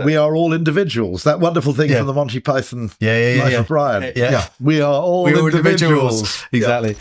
We are all individuals. That wonderful thing from the Monty Python Life of Brian. Yeah. We are all individuals. Exactly.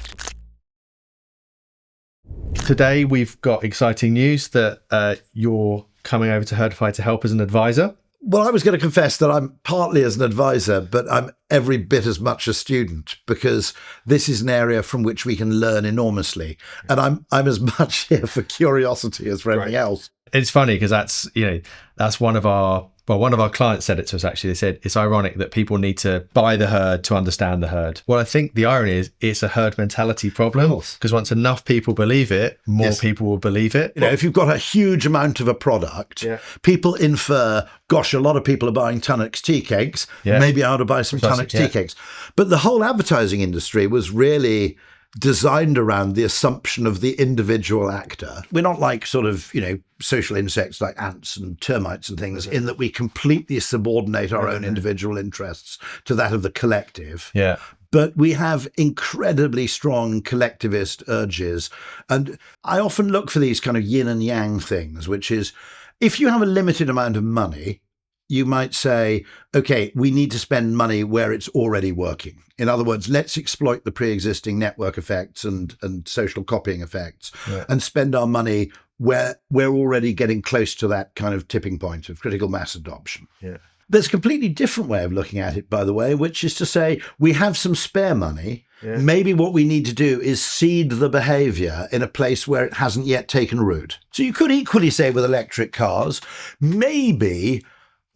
Today, we've got exciting news that you're coming over to Herdify to help as an advisor. Well, I was going to confess that I'm partly as an advisor, but I'm every bit as much a student, because this is an area from which we can learn enormously. And I'm as much here for curiosity as for anything else. It's funny because that's one of our clients said it to us, actually. They said it's ironic that people need to buy the herd to understand the herd. Well, I think the irony is it's a herd mentality problem, because once enough people believe it, more people will believe it. If you've got a huge amount of a product, people infer, gosh, a lot of people are buying Tunnock's tea cakes. Maybe I ought to buy some Tunnock's tea cakes. But the whole advertising industry was really designed around the assumption of the individual actor. We're not like sort of, social insects like ants and termites and things, in that we completely subordinate our own individual interests to that of the collective. Yeah. But we have incredibly strong collectivist urges. And I often look for these kind of yin and yang things, which is, if you have a limited amount of money, you might say, okay, we need to spend money where it's already working. In other words, let's exploit the pre-existing network effects and social copying effects and spend our money where we're already getting close to that kind of tipping point of critical mass adoption. Yeah. There's a completely different way of looking at it, by the way, which is to say we have some spare money. Yeah. Maybe what we need to do is seed the behavior in a place where it hasn't yet taken root. So you could equally say with electric cars, maybe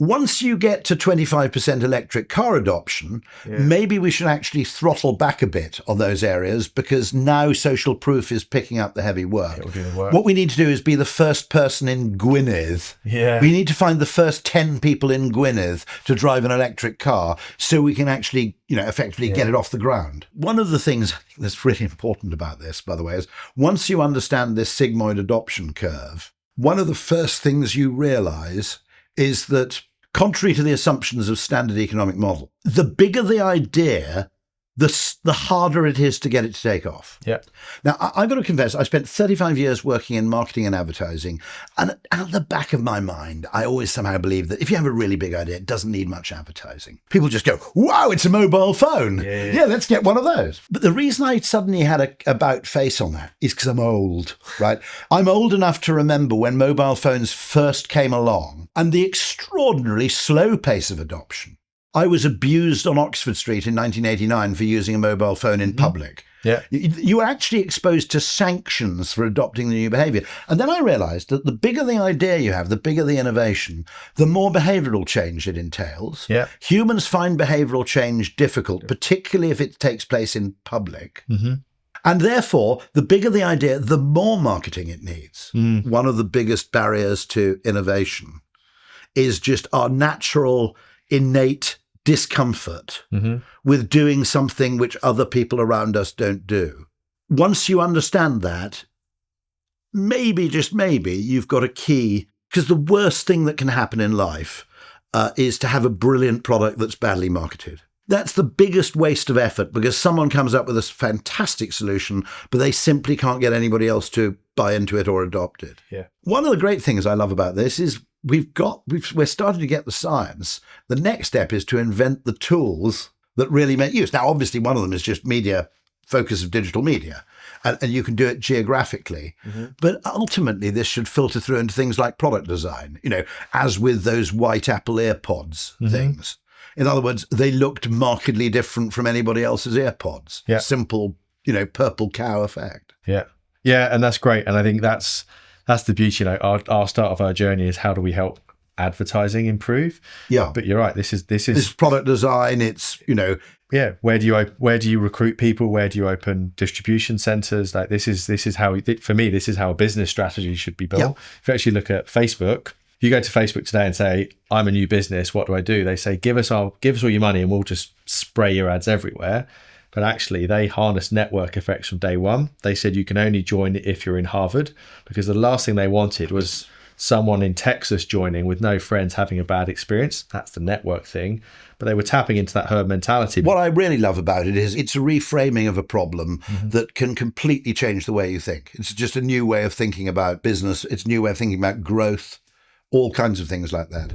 once you get to 25% electric car adoption, maybe we should actually throttle back a bit on those areas, because now social proof is picking up the heavy work. What we need to do is be the first person in Gwynedd. Yeah. We need to find the first 10 people in Gwynedd to drive an electric car so we can actually, effectively get it off the ground. One of the things I think that's really important about this, by the way, is once you understand this sigmoid adoption curve, one of the first things you realize is that, contrary to the assumptions of standard economic model, the bigger the idea, the harder it is to get it to take off. Yeah. Now, I've got to confess, I spent 35 years working in marketing and advertising, and at the back of my mind, I always somehow believe that if you have a really big idea, it doesn't need much advertising. People just go, wow, it's a mobile phone. Yeah, let's get one of those. But the reason I suddenly had a about face on that is because I'm old, right? I'm old enough to remember when mobile phones first came along and the extraordinarily slow pace of adoption. I was abused on Oxford Street in 1989 for using a mobile phone in public. Yeah. You were actually exposed to sanctions for adopting the new behavior. And then I realized that the bigger the idea you have, the bigger the innovation, the more behavioral change it entails. Yeah. Humans find behavioral change difficult, particularly if it takes place in public. Mm-hmm. And therefore, the bigger the idea, the more marketing it needs. One of the biggest barriers to innovation is just our natural, innate discomfort with doing something which other people around us don't do. Once you understand that, maybe, just maybe, you've got a key, because the worst thing that can happen in life is to have a brilliant product that's badly marketed. That's the biggest waste of effort, because someone comes up with a fantastic solution, but they simply can't get anybody else to buy into it or adopt it. Yeah. One of the great things I love about this is we're starting to get the science. The next step is to invent the tools that really make use. Now, obviously, one of them is just media, focus of digital media, and you can do it geographically. But ultimately, this should filter through into things like product design, as with those white Apple AirPods things. In other words, they looked markedly different from anybody else's AirPods. Yeah. Simple, purple cow effect. Yeah. Yeah, and that's great. And I think that's the beauty. Our start of our journey is how do we help advertising improve? Yeah. But you're right. This is product design. It's yeah. Where do you recruit people? Where do you open distribution centers? Like this is how, for me, this is how a business strategy should be built. Yeah. If you actually look at Facebook, if you go to Facebook today and say, I'm a new business, what do? They say, give us all your money and we'll just spray your ads everywhere. But actually, they harness network effects from day one. They said you can only join if you're in Harvard, because the last thing they wanted was someone in Texas joining with no friends having a bad experience. That's the network thing. But they were tapping into that herd mentality. What I really love about it is it's a reframing of a problem that can completely change the way you think. It's just a new way of thinking about business. It's a new way of thinking about growth, all kinds of things like that.